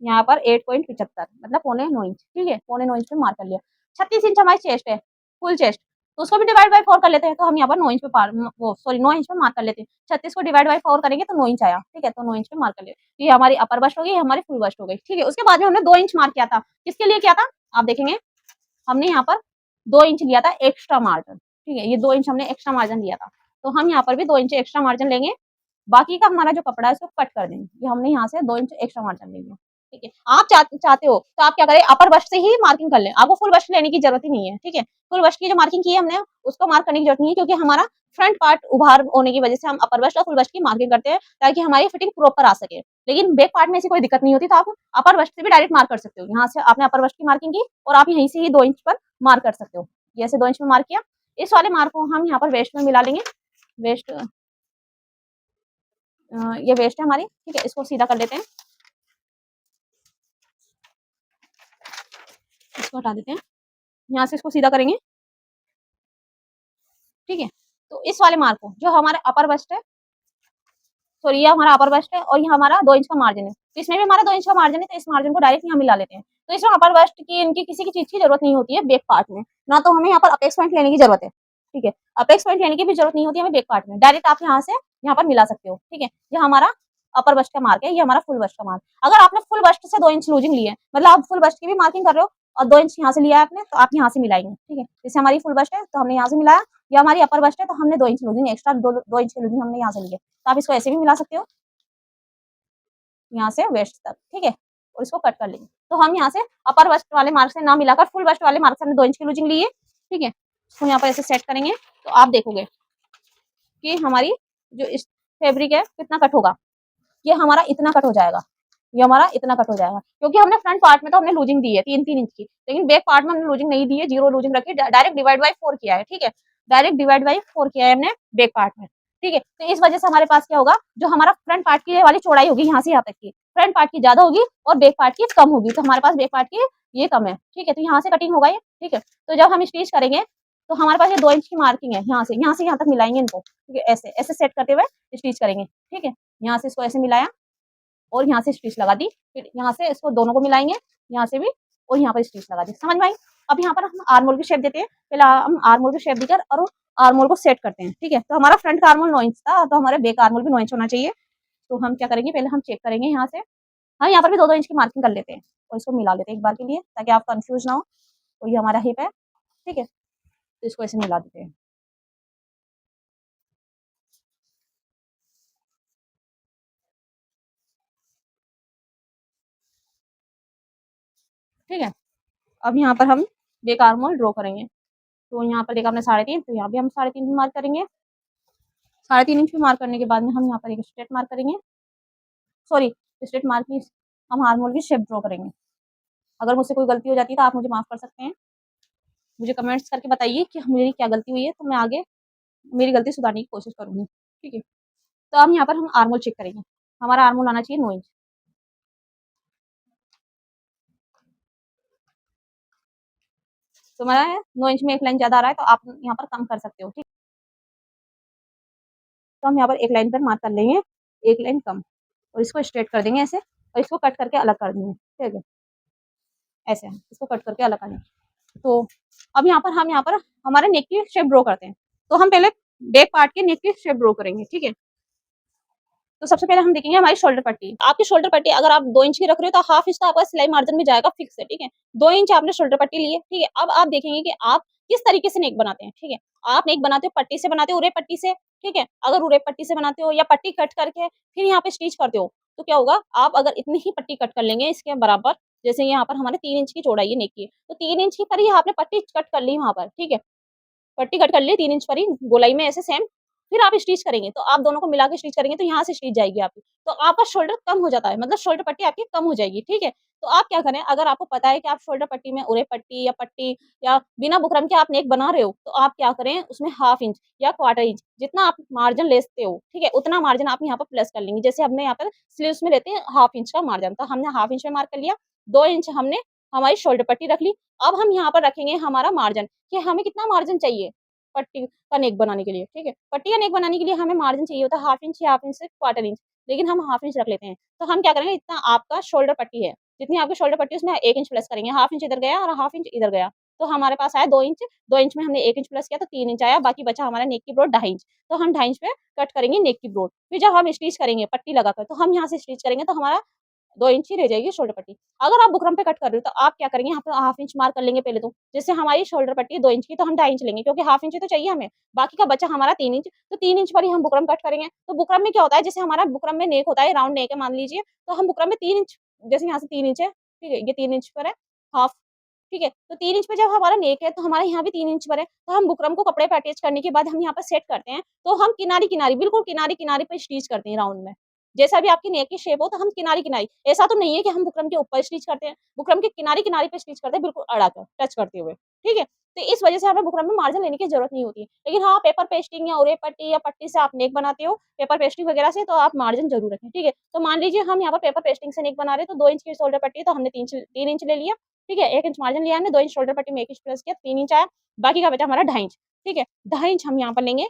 यहाँ पर 8.75 मतलब 5.9 इंच, ठीक है। 5.9 इंच पे मार्क कर लिया। 36 इंच हमारी चेस्ट है, फुल चेस्ट, तो उसको भी डिवाइड बाय 4 कर लेते हैं। तो हम यहाँ पर 9 इंच पे वो सॉरी 9 इंच पे मार्क कर लेते हैं। 36 को डिवाइड बाय 4 करेंगे तो 9 इंच आया, ठीक है। तो 9 इंच पे मार्क कर लिया। ये हमारी अपर बस्ट हो गई, हमारी फुल बस्ट हो गई, ठीक है। उसके बाद में हमने 2 इंच मार्क किया था, किसके लिए किया था आप देखेंगे, हमने यहाँ पर 2 इंच लिया था एक्स्ट्रा मार्जिन, ठीक है। ये 2 इंच हमने एक्स्ट्रा मार्जिन लिया था, तो हम यहाँ पर भी 2 इंच एक्स्ट्रा मार्जिन लेंगे। बाकी का हमारा जो कपड़ा है उसको कट कर देंगे। ये हमने यहाँ से 2 इंच एक्स्ट्रा मार्जिन ले लिया, ठीक है। आप चाहते हो तो आप क्या करें, अपर बस्ट से ही मार्किंग कर लें, आपको फुल बस्ट लेने की जरूरत ही नहीं है, ठीक है। फुल बस्ट की जो मार्किंग की है हमने, उसको मार्क करने की जरूरत नहीं है, क्योंकि हमारा फ्रंट पार्ट उभार होने की वजह से हम अपर बस्ट और फुल बस्ट की मार्किंग करते हैं, ताकि हमारी फिटिंग प्रॉपर आ सके। लेकिन बैक पार्ट में ऐसी कोई दिक्कत नहीं होती, तो आप अपर बस्ट से भी डायरेक्ट मार्क कर सकते हो। यहाँ से आपने अपर बस्ट की मार्किंग की और आप यहीं से ही 2 इंच पर मार्क कर सकते हो। जैसे 2 इंच में मार्क किया, इस वाले मार्क को हम यहाँ पर वेस्ट में मिला लेंगे। वेस्ट ये वेस्ट है हमारी, ठीक है। इसको सीधा कर लेते हैं, इसको हटा देते हैं, यहाँ से इसको सीधा करेंगे, ठीक है। तो इस वाले मार्क को, जो हमारे अपर बस्ट है, सॉरी ये हमारा अपर बस्ट है और ये हमारा 2 इंच का मार्जिन है, तो इसमें भी हमारा 2 इंच का मार्जिन है, तो इस मार्जिन को डायरेक्ट यहाँ मिला लेते हैं। तो इसमें अपर बस्ट की इनकी किसी की चीज की जरूरत नहीं होती है बैक पार्ट में, ना तो हमें यहाँ पर अपेक्स पॉइंट लेने की जरूरत है, ठीक है। अपेक्स पॉइंट लेने की भी जरूरत नहीं होती है हमें बैक पार्ट में, डायरेक्ट आप यहाँ से यहाँ पर मिला सकते हो, ठीक है। ये हमारा अपर बस्ट का मार्क है, ये हमारा फुल बस्ट का मार्क। अगर आपने फुल बस्ट से 2 इंच लूजिंग ली है, मतलब आप फुल बस्ट की भी मार्किंग कर रहे हो और 2 इंच यहाँ से लिया है आपने, तो आप यहाँ से मिलाएंगे, ठीक है। जैसे हमारी फुल बस्ट है तो हमने यहाँ से मिलाया, या हमारी अपर बस्ट है तो हमने 2 इंच लूजिंग एक्स्ट्रा, 2 इंच की लूजिंग हमने यहाँ से ली है, तो आप इसको ऐसे भी मिला सकते हो, यहाँ से वेस्ट तक, ठीक है। और इसको कट कर लेंगे। तो हम यहाँ से अपर बस्ट वाले मार्क से ना मिलाकर फुल बस्ट वाले मार्क से हमने 2 इंच की लूजिंग ली है, ठीक है। इसको यहाँ पर ऐसे सेट करेंगे, तो आप देखोगे कि हमारी जो इस फैब्रिक है कितना कट होगा, ये हमारा इतना कट हो जाएगा, ये हमारा इतना कट हो जाएगा, क्योंकि हमने फ्रंट पार्ट में तो हमने लूजिंग दी है 3-3 इंच की, लेकिन बैक पार्ट में हमने लूजिंग नहीं दी है, जीरो लूजिंग रखी, डायरेक्ट डिवाइड बाय 4 किया है, ठीक है। डायरेक्ट डिवाइड बाय 4 किया है हमने बैक पार्ट में, ठीक है। तो इस वजह से हमारे पास क्या होगा, जो हमारा फ्रंट पार्ट की वाली चौड़ाई होगी यहाँ से यहाँ तक की, फ्रंट पार्ट की ज्यादा होगी और बैक पार्ट की कम होगी, तो हमारे पास बैक पार्ट की ये कम है, ठीक है। तो यहाँ से कटिंग होगा ये, ठीक है। तो जब हम स्टिच करेंगे तो हमारे पास ये 2 इंच की मार्किंग है, यहाँ से यहाँ तक मिलाएंगे इनको, ठीक है। ऐसे ऐसे सेट करते हुए स्टिच करेंगे, ठीक है। यहाँ से इसको ऐसे मिलाया और यहाँ से स्टिच लगा दी, फिर यहाँ से इसको दोनों को मिलाएंगे, यहाँ से भी, और यहाँ पर स्टिच लगा दी, समझ में आई। अब यहाँ पर हम आर्मोल की शेप देते हैं, पहले हम आर्मोल की शेप देकर और आर्मोल को सेट करते हैं, ठीक है। तो हमारा फ्रंट का आर्मोल 9 इंच था, तो हमारे बैक आर्मोल भी 9 इंच होना चाहिए। तो हम क्या करेंगे, पहले हम चेक करेंगे यहाँ से, हम यहाँ पर भी 2-2 इंच की मार्किंग कर लेते हैं और इसको मिला लेते हैं एक बार के लिए, ताकि आप कंफ्यूज ना हो। तो ये हमारा हिप है, ठीक है। तो इसको ऐसे मिला देते हैं, ठीक है। अब यहाँ पर हम बैक आर्मोल ड्रॉ करेंगे, तो यहाँ पर देखा हमने 3.5, तो यहाँ भी हम 3.5 भी मार्क करेंगे। 3.5 इंच पे मार्क करने के बाद में हम यहाँ पर एक स्ट्रेट मार्क करेंगे, सॉरी स्ट्रेट मार्क की हम आर्महोल की शेप ड्रॉ करेंगे। अगर मुझसे कोई गलती हो जाती है तो आप मुझे माफ़ कर सकते हैं। मुझे कमेंट्स करके बताइए कि मेरी क्या गलती हुई है, तो मैं आगे मेरी गलती सुधारने की कोशिश करूँगी, ठीक है। तो अब यहाँ पर हम आर्महोल चेक करेंगे। हमारा आर्महोल आना चाहिए 9 इंच। तो हमारा 9 इंच में एक लाइन ज़्यादा आ रहा है, तो आप यहाँ पर कम कर सकते हो, ठीक। तो हम यहाँ पर एक लाइन पर मार्क कर लेंगे, एक लाइन कम, और इसको स्ट्रेट कर देंगे ऐसे, और इसको कट करके अलग कर देंगे, ठीक है। ऐसे इसको कट करके अलग कर देंगे। तो अब यहाँ पर हम हमारे नेक की शेप ड्रॉ करते हैं। तो हम पहले बैक पार्ट के नेक की शेप ड्रॉ करेंगे, ठीक है। तो सबसे पहले हम देखेंगे हमारी शोल्डर पट्टी। आपकी शोल्डर पट्टी अगर आप 2 इंच की रख रहे हो तो हाफ इंच तो आपका सिलाई मार्जिन में जाएगा फिक्स है, ठीक है। 2 इंच आपने शोल्डर पट्टी ली है, ठीक है। अब आप देखेंगे कि आप किस तरीके से नेक बनाते हैं, ठीक है। आप नेक बनाते हो पट्टी से बनाते हो, उरे पट्टी से, ठीक है। अगर उरे पट्टी से बनाते हो या पट्टी कट करके फिर यहाँ पे स्टिच करते हो, तो क्या होगा, आप अगर इतनी ही पट्टी कट कर लेंगे इसके बराबर, जैसे यहाँ पर हमारे 3 इंच की चौड़ाई है नेक की, तो 3 इंच की पर ही आपने पट्टी कट कर ली वहाँ पर, ठीक है। पट्टी कट कर ली 3 इंच पर ही गोलाई में ऐसे सेम, फिर आप स्टिच करेंगे, तो आप दोनों को मिला के स्टिच करेंगे तो यहाँ से स्टिच जाएगी आपकी। तो आपका शोल्डर कम हो जाता है, मतलब शोल्डर पट्टी आपकी कम हो जाएगी, ठीक है। तो आप क्या करें, अगर आपको पता है कि आप शोल्डर पट्टी में उरे पट्टी या बिना बुकरम के आप नेक बना रहे हो, तो आप क्या करें, उसमें हाफ इंच या क्वार्टर इंच जितना आप मार्जिन लेते हो, ठीक है, उतना मार्जिन आप यहाँ पर प्लस कर लेंगे। जैसे हमने यहाँ पर स्लीव्स में लेते हैं हाफ इंच का मार्जिन, तो हमने हाफ इंच में मार्क कर लिया, 2 इंच हमने हमारी शोल्डर पट्टी रख ली। अब हम यहाँ पर रखेंगे हमारा मार्जिन, कि हमें कितना मार्जिन चाहिए पट्टी का नेक बनाने के लिए, ठीक है। पट्टी का नेक बनाने के लिए हमें मार्जिन चाहिए होता है हाफ इंच या हाफ इंच से क्वार्टर इंच, लेकिन हम हाफ इंच रख लेते हैं। तो हम क्या करेंगे, इतना आपका शोल्डर पट्टी है, जितनी आपकी शोल्डर पट्टी है उसमें 1 इंच प्लस करेंगे, हाफ इंच इधर गया और हाफ इंच इधर गया, तो हमारे पास आया 2 इंच। 2 इंच में हमने 1 इंच प्लस किया तो 3 इंच आया, बाकी बचा हमारा नेक की ब्रॉड 2.5 इंच। तो हम 2.5 इंच पे कट करेंगे नेक की ब्रॉड। फिर जब हम स्टिच करेंगे पट्टी लगाकर, तो हम यहाँ से स्टिच करेंगे तो हमारा 2 इंच ही रह जाएगी शोल्डर पट्टी। अगर आप बुकरम पे कट कर रहे हो तो आप क्या करेंगे, यहाँ पे हाफ इंच मार्क कर लेंगे पहले तो। जैसे हमारी शोल्डर पट्टी है 2 इंच की, तो हम 2.5 इंच लेंगे, क्योंकि हाफ इंच ही तो चाहिए हमें। बाकी का बचा हमारा 3 इंच, तो 3 इंच पर ही हम बुकरम कट करेंगे। तो बुकरम में क्या होता है, जैसे हमारा बुकरम में नेक होता है, राउंड नेक है मान लीजिए, तो हम बुकरम में 3 इंच, जैसे यहाँ से 3 इंच है, ठीक है, ये 3 इंच पर है हाफ, ठीक है। तो 3 इंच पे जब हमारा नेक है, तो हमारे यहाँ भी 3 इंच पर है, तो हम बुकरम को कपड़े पे अटैच करने के बाद हम यहाँ पर सेट करते हैं, तो हम किनारी-किनारी, बिल्कुल किनारी-किनारी पे स्टिच करते हैं राउंड में। जैसा भी आपकी नेक की शेप हो, तो हम किनारी-किनारी, ऐसा तो नहीं है कि हम बुकरम के ऊपर स्टिच करते हैं, बुकरम के किनारी-किनारी पे स्टिच करते हैं, बिल्कुल अड़ा कर, टच करते हुए, ठीक है। तो इस वजह से हमें बुकरम में मार्जिन लेने की ज़रूरत नहीं होती। लेकिन हाँ, पेपर पेस्टिंग या उरे पट्टी या पट्टी से आप नेक बनाते हो, पेपर पेस्टिंग वगैरह से, तो आप मार्जिन ज़रूर रखें, ठीक है। तो मान लीजिए हम यहाँ पर पेपर पेस्टिंग से नेक बना रहे हैं, तो 2 इंच की शोल्डर पट्टी है, तो हमने 3 इंच ले लिया, ठीक है। 1 इंच मार्जिन लिया हमने, 2 इंच शोल्डर पट्टी में 1 इंच प्लस किया, 3 इंच आया, बाकी का बचा हमारा 2.5 इंच, ठीक है। 2.5 इंच हम यहाँ पर लेंगे,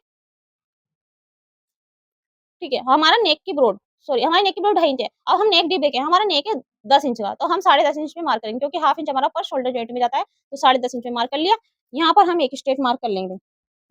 ठीक है। हमारा नेक की ब्रॉड, सॉरी हमारी नेक की ब्रॉड 2.5 इंच है। अब हम नेक डीप देखें, हमारा नेक है 10 इंच का, तो हम 10.5 इंच पे मार्क करेंगे, क्योंकि हाफ इंच हमारा ऊपर शोल्डर जॉइंट में जाता है, तो 10.5 इंच पे मार्क कर लिया। यहाँ पर हम एक स्ट्रेट मार्क कर लेंगे,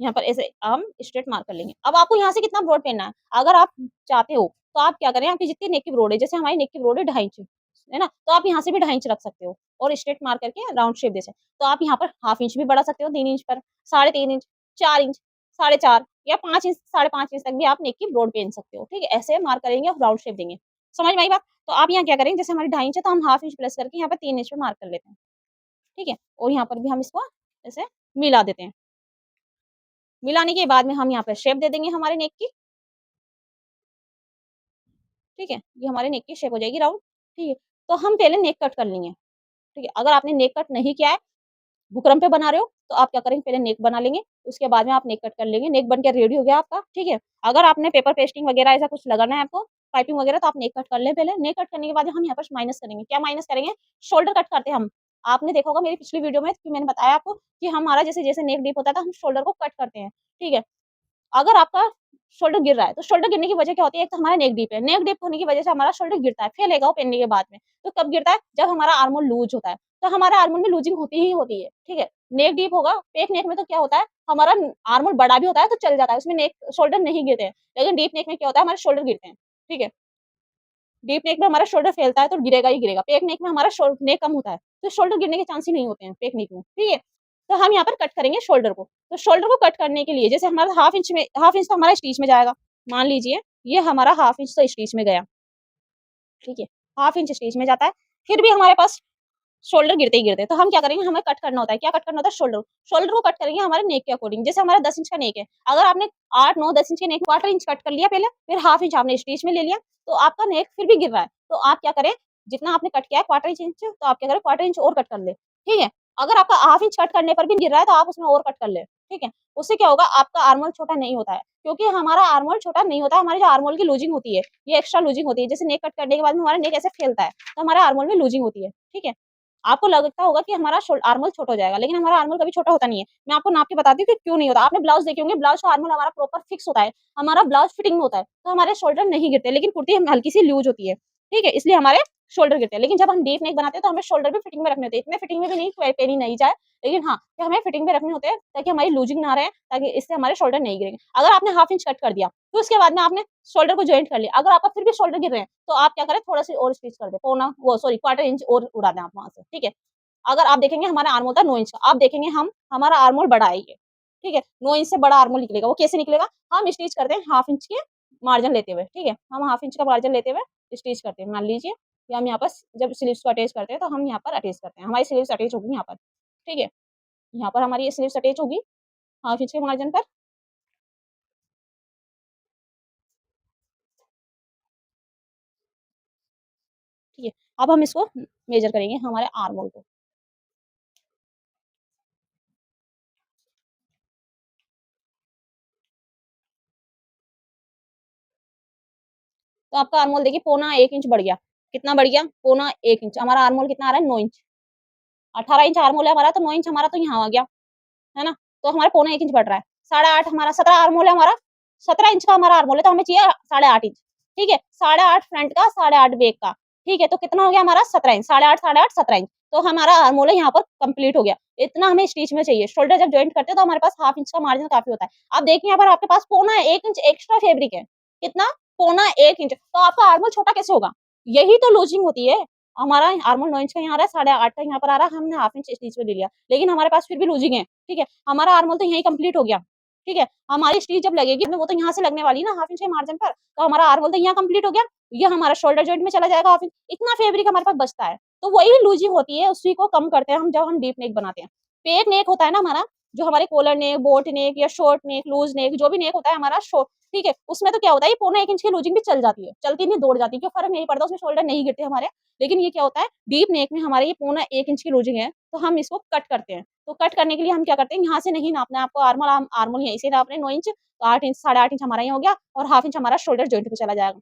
यहाँ पर ऐसे हम स्ट्रेट मार्क कर लेंगे। अब आपको यहाँ से कितना ब्रॉड पहनना है, अगर आप चाहते हो तो आप क्या करें, आपकी जितनी नेक की ब्रॉड है, जैसे हमारी नेक की ब्रॉड है 2.5 इंच, है ना? तो आप यहाँ से भी 2.5 इंच रख सकते हो और स्ट्रेट मार्क करके राउंड शेप दे सकते हो। तो आप यहाँ पर हाफ इंच भी बढ़ा सकते हो 3 इंच पर, 3.5 इंच, 4 इंच, 4.5 या 5 इंच, 5.5 इंच तक भी आप नेक की ब्रॉड पहन सकते हो, ठीक है? ऐसे मार्क करेंगे और राउंड शेप देंगे। समझ में आई बात? तो आप यहाँ क्या करेंगे, जैसे हमारी 2.5 इंच है तो हम हाफ इंच प्लस करके यहाँ पर 3 इंच पे मार्क कर लेते हैं, ठीक है? और यहाँ पर भी हम इसको ऐसे मिला देते हैं। मिलाने के बाद में हम यहाँ पे शेप दे देंगे हमारे नेक की, ठीक है? ये हमारे नेक की शेप हो जाएगी राउंड, ठीक है? तो हम पहले नेक कट कर लेंगे, ठीक है? अगर आपने नेक कट नहीं किया है, बुकरम पे बना रहे हो, तो आप क्या करेंगे, पहले नेक बना लेंगे, उसके बाद में आप नेक कट कर लेंगे, नेक बन के रेडी हो गया आपका, ठीक है। अगर आपने पेपर पेस्टिंग वगैरह ऐसा कुछ लगाना है आपको, पाइपिंग वगैरह, तो आप नेक कट कर लें पहले। नेक कट करने के बाद हम यहाँ पर माइनस करेंगे, क्या माइनस करेंगे? शोल्डर कट करते हैं हम। आपने देखा होगा मेरी पिछली वीडियो में कि मैंने बताया आपको कि हमारा जैसे-जैसे नेक डीप होता है, तो हम शोल्डर को कट करते हैं, ठीक है। अगर आपका शोल्डर गिर रहा है, तो शोल्डर गिरने की वजह क्या होती है? एक तो हमारा नेक डीप है, नेक डीप होने की वजह से हमारा शोल्डर गिरता है, फैलेगा वो पहनने के बाद में। तो कब गिरता है? जब हमारा आर्मोल लूज़ होता है, तो हमारा आर्मोल में लूजिंग होती ही होती है, ठीक है? नेक डीप होगा, फेक नेक में तो क्या होता है, हमारा आर्मोल बड़ा भी होता है तो चल जाता है, उसमें नेक शोल्डर नहीं गिरते हैं। लेकिन डीप नेक में क्या होता है, हमारे शोल्डर गिरते हैं, ठीक है? डीप नेक में हमारा शोल्डर फैलता है तो गिरेगा ही गिरेगा, फेक नेक में हमारा नेक कम होता है, तो शोल्डर गिरने के चांस ही नहीं होते हैं फेक नेक में, ठीक है? तो हम यहाँ पर कट करेंगे शोल्डर को। तो शोल्डर को कट करने के लिए जैसे हमारा हाफ इंच तो हमारा स्टिच में जाएगा। मान लीजिए ये हमारा हाफ इंच तो स्टिच में गया, ठीक है? हाफ इंच स्टिच में जाता है। फिर भी हमारे पास शोल्डर गिरते ही गिरते हैं। तो हम क्या करेंगे, हमें कट करना होता है, क्या कट करना होता है, शोल्डर। शोल्डर को कट करेंगे हमारे नेक के अकॉर्डिंग। जैसे हमारा 10 इंच का नेक है, अगर आपने 8, 9, 10 इंच के नेक क्वार्टर इंच कट कर लिया पहले, फिर हाफ इंच आपने स्टिच में ले लिया, तो आपका नेक फिर भी गिर रहा है। तो आप क्या करें, जितना आपने कट किया है क्वार्टर इंच, तो आप क्या करें, क्वार्टर इंच और कट कर ले, ठीक है। अगर आपका हाफ इंच कट करने पर भी गिर रहा है, तो आप उसमें और कट कर ले, ठीक है। उससे क्या होगा, आपका आर्म होल छोटा नहीं होता है, क्योंकि हमारा आर्म होल छोटा नहीं होता है, हमारी जो आर्म होल की लूजिंग होती है, ये एक्स्ट्रा लूजिंग होती है। जैसे नेक कट करने के बाद में हमारा नेक ऐसे फैलता है, तो हमारे आर्म होल में लूजिंग होती है, ठीक है। आपको लगता होगा कि हमारा आर्म होल छोटा हो जाएगा, लेकिन हमारा आर्म होल कभी छोटा होता नहीं है। मैं आपको नाप के बताती हूँ कि क्यों नहीं होता। आपने ब्लाउज देखे होंगे, ब्लाउज का आर्म होल हमारा प्रॉपर फिक्स होता है, हमारा ब्लाउज फिटिंग में होता है, तो हमारे शोल्डर नहीं गिरते, लेकिन कुर्ती हल्की सी लूज होती है, ठीक है, इसलिए हमारे शोल्डर गिरते हैं। लेकिन जब हम डीप नेक बनाते हैं, तो हमें शोल्डर भी फिटिंग में रखने होते हैं, इतने फिटिंग में भी नहीं पहनी नहीं जाए, लेकिन हाँ, कि हमें फिटिंग में रखने होते हैं, ताकि हमारी लूजिंग ना रहे, ताकि इससे हमारे शोल्डर नहीं गिरेंगे। अगर आपने हाफ इंच कट कर दिया, तो उसके बाद में आपने शोल्डर को जॉइंट कर लिया, अगर आपका फिर भी शोल्डर गिर रहे हैं, तो आप क्या करें, थोड़ा सी और स्टिच कर दे, पौना वो सॉरी क्वार्टर इंच और उड़ा दें आप वहां से, ठीक है। अगर आप देखेंगे हमारा आर्म होल था 9 इंच का, आप देखेंगे हम हमारा आर्म होल बड़ा है ये, ठीक है, 9 इंच से बड़ा आर्म होल निकलेगा। वो कैसे निकलेगा, हम स्टिच करते हैं हाफ इंच के मार्जिन लेते हुए, ठीक है, हम हाफ इंच का मार्जिन लेते हुए स्टिच करते हैं। मान लीजिए कि हम यहाँ पर जब स्लीव्स को अटैच करते हैं, तो हम यहाँ पर अटैच करते हैं, हमारी स्लीव्स अटैच होगी यहाँ पर, ठीक है, यहाँ पर हमारी ये स्लीव्स अटैच होगी हाफ इंच के मार्जिन पर, ठीक है। अब हम इसको मेजर करेंगे हमारे आर्म होल को। तो आपका आर्म होल देखिए पौना 1 इंच बढ़ गया, कितना बढ़ गया, पौना 1 इंच। हमारा आर्म होल कितना आ रहा है, 9 इंच। 18 इंच आर्म होल है हमारा, तो 9 इंच हमारा तो यहाँ आ गया, है ना? तो हमारा पौना 1 इंच बढ़ रहा है। 8.5 हमारा 17 आर्म होल है हमारा, 17 इंच का हमारा आर्म होल है, तो हमें चाहिए 8.5 इंच, ठीक है? 8.5 फ्रंट का, 8.5 बैक का, ठीक है? तो कितना हो गया हमारा 17 इंच, 8.5, 17 इंच। तो हमारा आर्म होल है यहाँ पर कंप्लीट हो गया। इतना हमें स्टिच में चाहिए। शोल्डर जब जॉइंट करते हैं, तो हमारे पास हाफ इंच का मार्जिन काफ़ी होता है। आप देखिए यहाँ पर आपके पास पौना 1 इंच एक्स्ट्रा फैब्रिक है। कितना? पौना 1 इंच। तो आपका आर्म होल छोटा कैसे होगा? यही तो लूज़िंग होती है। हमारा आर्म होल 9 इंच का यहाँ आ रहा है, 8.5 का यहाँ पर आ रहा है, हमने हाफ इंच स्टिच में ले लिया। लेकिन हमारे पास फिर भी लूज़िंग है, ठीक है? हमारा आर्म होल तो यहीं कंप्लीट हो गया, ठीक है? हमारी स्टिच जब लगेगी वो तो यहाँ से लगने वाली है ना हाफ इंच के मार्जिन पर, तो हमारा आर्म होल तो यहाँ कंप्लीट हो गया। ये हमारा शोल्डर जॉइंट में चला जाएगा हाफ इंच, इतना फैब्रिक हमारे पास बचता है। तो वही लूजिंग होती है, उसी को कम करते हैं हम जब हम डीप नेक बनाते हैं। पेट नेक होता है ना हमारा, जो हमारे कॉलर नेक, बोट नेक या शॉर्ट नेक, लूज नेक जो भी नेक होता है हमारा ठीक है? उसमें तो क्या होता है, ये पौना 1 इंच की लूजिंग भी चल जाती है, चलती नहीं दौड़ जाती है, क्यों फ़र्क नहीं पड़ता, उसमें शोल्डर नहीं गिरते हमारे। लेकिन ये क्या होता है, डीप नेक में हमारे ये पौना 1 इंच की लूजिंग है, तो हम इसको कट करते हैं। तो कट करने के लिए हम क्या करते हैं, यहाँ से नहीं नापना है आपको, आर्मोल यहीं से नाप रहे हैं 9 इंच, तो 8 इंच, 8.5 इंच हमारा ये हो गया, और हाफ इंच हमारा शोल्डर जॉइंट पे चला जाएगा।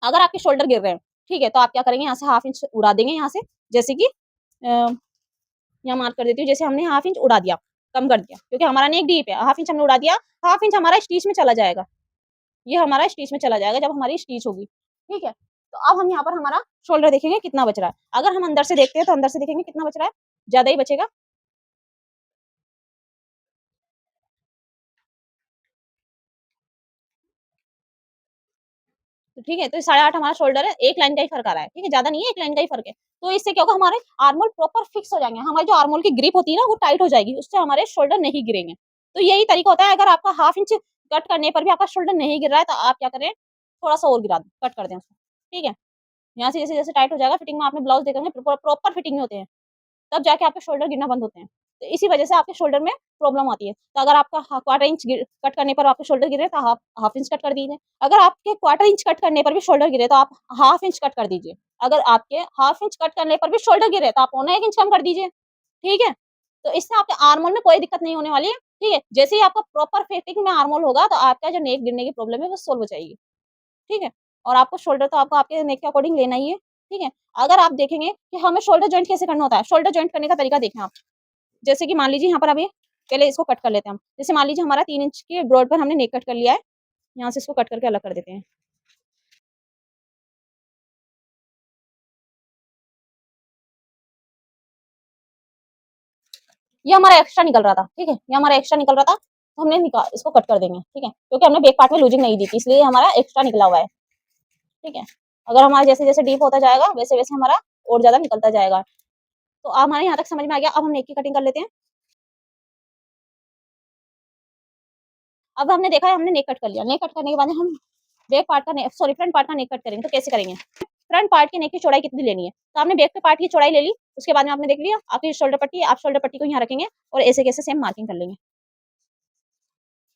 अगर आपके शोल्डर गिर रहे हैं, ठीक है, तो आप क्या करेंगे, यहाँ से हाफ इंच उड़ा देंगे यहाँ से, जैसे कि यहाँ मार्क कर देती हूँ, जैसे हमने हाफ इंच उड़ा दिया, कम कर दिया, क्योंकि हमारा नेक डीप है, हाफ इंच हमने उड़ा दिया, हाफ इंच हमारा स्टिच में चला जाएगा, ये हमारा स्टिच में चला जाएगा जब हमारी स्टिच होगी, ठीक है। तो अब हम यहाँ पर हमारा शोल्डर देखेंगे कितना बच रहा है। अगर हम अंदर से देखते हैं, तो अंदर से देखेंगे कितना बच रहा है, ज़्यादा ही बचेगा, तो ठीक है, तो 8.5 हमारा शोल्डर है, 1 लाइन का ही फ़र्क आ रहा है, ठीक है, ज़्यादा नहीं है, 1 लाइन का ही फ़र्क है। तो इससे क्या होगा, हमारे आर्मोल प्रॉपर फिक्स हो जाएँगे, हमारी जो आर्मोल की ग्रिप होती है ना, वो टाइट हो जाएगी, उससे हमारे शोल्डर नहीं गिरेंगे। तो यही तरीका होता है, अगर आपका हाफ इंच कट करने पर भी आपका शोल्डर नहीं गिर रहा है, तो आप क्या करें, थोड़ा-सा और गिरा दें, कट कर दें उसको, ठीक है। यहाँ से जैसे-जैसे टाइट हो जाएगा, फिटिंग में आपने ब्लाउज़ देखे होंगे, प्रॉपर फिटिंग में होते हैं। तब जाके आपके शोल्डर गिरना बंद होते हैं। तो इसी वजह से आपके शोल्डर में प्रॉब्लम आती है। तो अगर आपका क्वार्टर इंच कट करने पर आपके शोल्डर गिरे, तो हाफ हाफ इंच कट कर दीजिए। अगर आपके क्वार्टर इंच कट करने पर भी शोल्डर गिरे, तो आप हाफ इंच कट कर दीजिए। अगर आपके हाफ इंच कट करने पर भी शोल्डर गिरे, तो आप पौना 1 इंच कम कर दीजिए, ठीक है? तो इससे आपके आर्म होल में कोई दिक्कत नहीं होने वाली है, ठीक है? जैसे ही आपका प्रॉपर फिटिंग में आर्म होल होगा, तो आपका जो नेक गिरने की प्रॉब्लम है, वो सॉल्व हो जाएगी। ठीक है? और आपको शोल्डर तो आपको आपके नेक के अकॉर्डिंग लेना ही है, ठीक है? अगर आप देखेंगे कि हमें शोल्डर जॉइंट कैसे करना होता है, शोल्डर जॉइंट करने का तरीका देखें आप। जैसे कि मान लीजिए यहाँ पर अभी पहले इसको कट कर लेते हैं हम। जैसे मान लीजिए हमारा 3 इंच के ब्रॉड पर हमने नेक कट कर लिया है, यहाँ से इसको कट करके अलग कर देते हैं। ये हमारा एक्स्ट्रा निकल रहा था, ठीक है? ये हमारा एक्स्ट्रा निकल रहा था, तो हमने इसको कट कर देंगे, ठीक है? क्योंकि हमने बैक पार्ट में लूजिंग नहीं दी थी, इसलिए हमारा एक्स्ट्रा निकला हुआ है, ठीक है? अगर हमारा जैसे-जैसे डीप होता जाएगा, वैसे-वैसे हमारा और ज़्यादा निकलता जाएगा। तो हमारे यहाँ तक समझ में आ गया, अब हम नेक की कटिंग कर लेते हैं। अब हमने देखा है हमने नेक कट कर लिया, नेक कट करने के बाद हम बैक पार्ट का ने सॉरी फ्रंट पार्ट का नेक कट करेंगे, तो कैसे करेंगे? फ्रंट पार्ट की नेक की चौड़ाई कितनी लेनी है। तो आपने बैक के पार्ट की चौड़ाई ले ली, उसके बाद में आपने देख लिया आपकी शोल्डर पट्टी, आप शोल्डर पट्टी को यहाँ रखेंगे और ऐसे कैसे सेम मार्किंग कर लेंगे,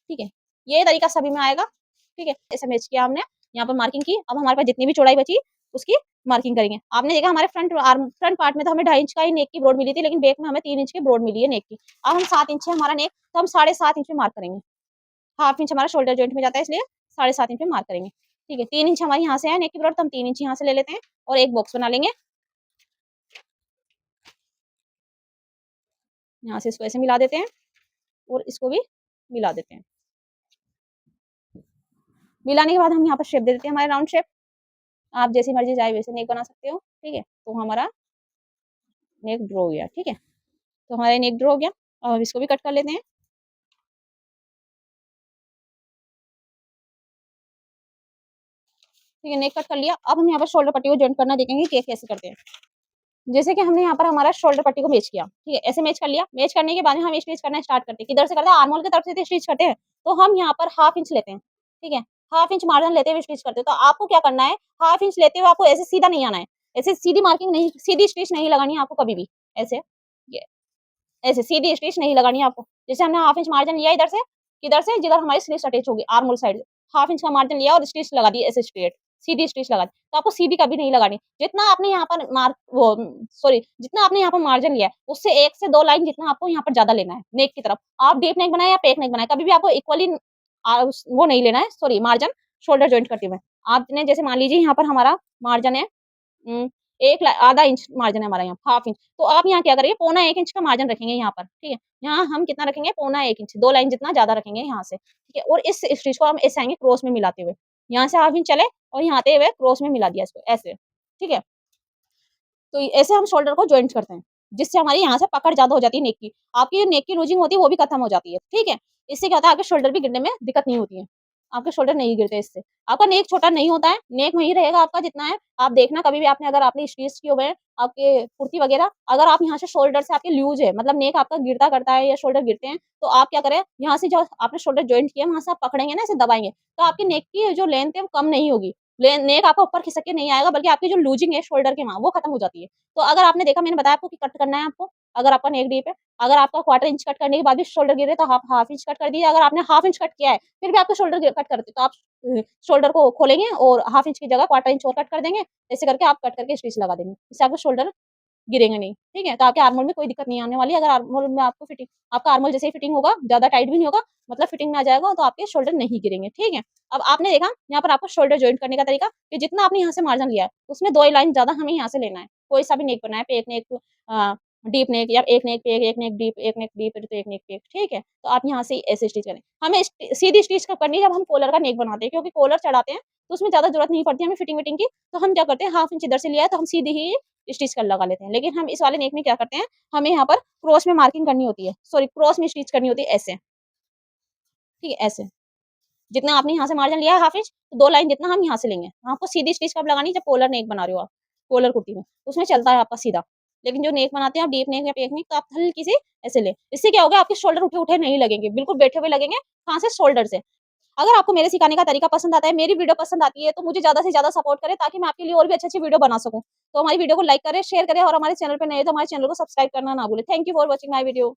ठीक है। ये तरीका सभी में आएगा, ठीक है। ऐसे मैच किया हमने, यहाँ पर मार्किंग की, अब हमारे पास जितनी भी चौड़ाई बची उसकी मार्किंग करेंगे। आपने देखा हमारे फ्रंट पार्ट में तो हमें 2.5 इंच का ही नेक की ब्रॉड मिली थी, लेकिन बैक में हमें 3 इंच की ब्रॉड मिली है नेक की। अब हम 7 इंच है हमारा नेक, तो हम 7.5 इंच में मार्क करेंगे। हाफ इंच हमारा शोल्डर जॉइंट में जाता है, इसलिए 7.5 इंच में मार्क करेंगे, ठीक है। 3 इंच हमारे यहाँ से है नेक की ब्रॉड, तो हम 3 इंच यहाँ से ले लेते हैं और एक बॉक्स बना लेंगे। यहाँ से इसको ऐसे मिला देते हैं और इसको भी मिला देते हैं। मिलाने के बाद हम यहाँ पर शेप दे देते हैं, हमारे राउंड शेप। आप जैसी मर्जी चाहे वैसे नेक बना सकते हो, ठीक है। तो हमारा नेक ड्रॉ हो गया, ठीक है। तो हमारा नेक ड्रॉ हो गया, अब इसको भी कट कर लेते हैं। ठीक है, नेक कट कर लिया। अब हम यहाँ पर शोल्डर पट्टी को जॉइंट करना देखेंगे कि कैसे करते हैं। जैसे कि हमने यहाँ पर हमारा शोल्डर पट्टी को मैच किया, ठीक है, ऐसे मैच कर लिया। मैच करने के बाद में हम स्टिच करना स्टार्ट करते हैं। किधर से करते हैं, आर्म होल की तरफ से स्टिच करते हैं। तो हम यहाँ पर हाफ इंच लेते हैं, ठीक है, हाफ इंच मार्जिन लेते हुए स्टिच करते हैं। तो आपको क्या करना है, हाफ इंच लेते हुए आपको ऐसे सीधा नहीं आना है, ऐसे सीधी मार्किंग नहीं, सीधी स्टिच नहीं लगानी है आपको कभी भी, ऐसे ये ऐसे सीधी स्टिच नहीं लगानी है आपको। जैसे हमने हाफ इंच मार्जिन लिया इधर से, किधर से, जिधर हमारी स्लिट अटैच होगी arm hole side, half inch का मार्जिन लिया और स्टिच लगा दी ऐसे स्ट्रेट, सीधी स्टिच लगा दी। तो आपको सीधी कभी नहीं लगानी। जितना आपने यहाँ पर जितना आपने यहाँ पर मार्जिन लिया है, उससे 1 से 2 लाइन जितना आपको यहाँ पर ज़्यादा लेना है नेक की तरफ। आप डीप नेक बनाए या पेक नेक बनाए, कभी भी आपको इक्वली वो नहीं लेना है, सॉरी मार्जिन शोल्डर जॉइंट करते हुए। आपने जैसे मान लीजिए यहाँ पर हमारा मार्जिन है उम, आधा इंच मार्जिन है हमारा यहाँ, हाफ इंच। तो आप यहाँ क्या करिए, पौना 1 इंच का मार्जिन रखेंगे यहाँ पर, ठीक है। यहाँ हम कितना रखेंगे, पौना 1 इंच, 2 लाइन जितना ज़्यादा रखेंगे यहाँ से, ठीक है। और इस स्टिच को हम ऐसे आएँगे क्रॉस में मिलाते हुए। यहाँ से हाफ इंच चले और यहाँ आते हुए क्रॉस में मिला दिया इसको, ऐसे, ठीक है। तो ऐसे हम शोल्डर को जॉइंट करते हैं, जिससे हमारी यहाँ से पकड़ ज़्यादा हो जाती है नेक की। आपकी नेक की लूजिंग होती है वो भी खत्म हो जाती है, ठीक है। इससे क्या होता है, आपके शोल्डर भी गिरने में दिक्कत नहीं होती है। आपके शोल्डर नहीं गिरते इससे। आपका नेक छोटा नहीं होता है, नेक वही रहेगा आपका जितना है। आप देखना कभी भी आपने अगर आपने स्टिच किए हुए हैं, आपके कुर्ती वगैरह, अगर आप यहाँ से शोल्डर से आपके लूज़ है, मतलब नेक आपका गिरता करता है या शोल्डर गिरते हैं, तो आप क्या करें, यहाँ से जो आपने शोल्डर जॉइंट किया है, वहाँ से आप पकड़ेंगे ना, ऐसे दबाएँगे, तो आपकी नेक की जो लेंथ है वो कम नहीं होगी। ले नेक आपका ऊपर खिसक के नहीं आएगा, बल्कि आपकी जो लूजिंग है शोल्डर के वहाँ, वो खत्म हो जाती है। तो अगर आपने देखा, मैंने बताया आपको कि कट करना है आपको, अगर आपका नेक डीप है, अगर आपका क्वार्टर इंच कट करने के बाद भी शोल्डर गिर रहे तो हाफ इंच कट कर दीजिए। अगर आपने हाफ इंच कट किया है, फिर भी आपका शोल्डर कट करते तो आप शोल्डर को खोलेंगे और हाफ इंच की जगह क्वार्टर इंच और कट कर देंगे। ऐसे करके आप कट करके स्टिच लगा देंगे। इससे आपका शोल्डर गिरेंगे नहीं, ठीक है? तो आपके आर्म होल में कोई दिक्कत नहीं आने वाली है। अगर आर्म होल में आपको आपका आर्म होल जैसे ही फिटिंग होगा, ज़्यादा टाइट भी नहीं होगा, मतलब फिटिंग में आ जाएगा, तो आपके शोल्डर नहीं गिरेंगे, ठीक है? अब आपने देखा यहाँ पर आपको शोल्डर जॉइंट करने का तरीका कि जितना आपने यहाँ से मार्जिन लिया है, उसमें 2 लाइन ज़्यादा हमें यहाँ से लेना है। कोई सा भी नेक बनाए, पे एक नेक डीप नेक या एक नेक पे एक नेक डीप, एक नेक डीप तो एक नेक पे, ठीक है? तो आप यहाँ से ऐसे स्टिच करें। हमें सीधी स्टिच कब करनी है, जब हम कॉलर का नेक बनाते हैं, क्योंकि कॉलर चढ़ाते हैं, तो उसमें ज़्यादा ज़रूरत नहीं पड़ती हमें फिटिंग-विटिंग की। तो हम क्या करते हैं, हाफ इंच इधर से लिया है, तो हम सीधी ही स्टिच कर लगा लेते हैं। लेकिन हम इस वाले नेक में क्या करते हैं, हमें यहाँ पर क्रॉस में मार्किंग करनी होती है, सॉरी क्रॉस में स्टिच करनी होती है ऐसे, ठीक है? ऐसे। जितना आपने यहाँ से मार्जिन लिया है हाफ इंच, तो 2 लाइन जितना हम यहाँ से लेंगे। आपको सीधी स्टिच कब लगानी है, जब कॉलर नेक बना रहे हो आप, कॉलर कुर्ती में, उसमें चलता है आपका सीधा। लेकिन जो नेक बनाते हैं आप डीप नेक या पेक नेक, तो आप हल्की सी ऐसे लें। इससे क्या होगा, आपके शोल्डर उठे-उठे नहीं लगेंगे, बिल्कुल बैठे हुए लगेंगे, कहाँ से, शोल्डर से। अगर आपको मेरे सिखाने का तरीका पसंद आता है, मेरी वीडियो पसंद आती है, तो मुझे ज़्यादा से ज़्यादा सपोर्ट करें, ताकि मैं आपके लिए और भी अच्छी-अच्छी वीडियो बना सकूँ। तो हमारी वीडियो को लाइक करें, शेयर करें और हमारे चैनल पे नए हैं तो हमारे चैनल को सब्सक्राइब करना ना भूलें। Thank you for watching my video.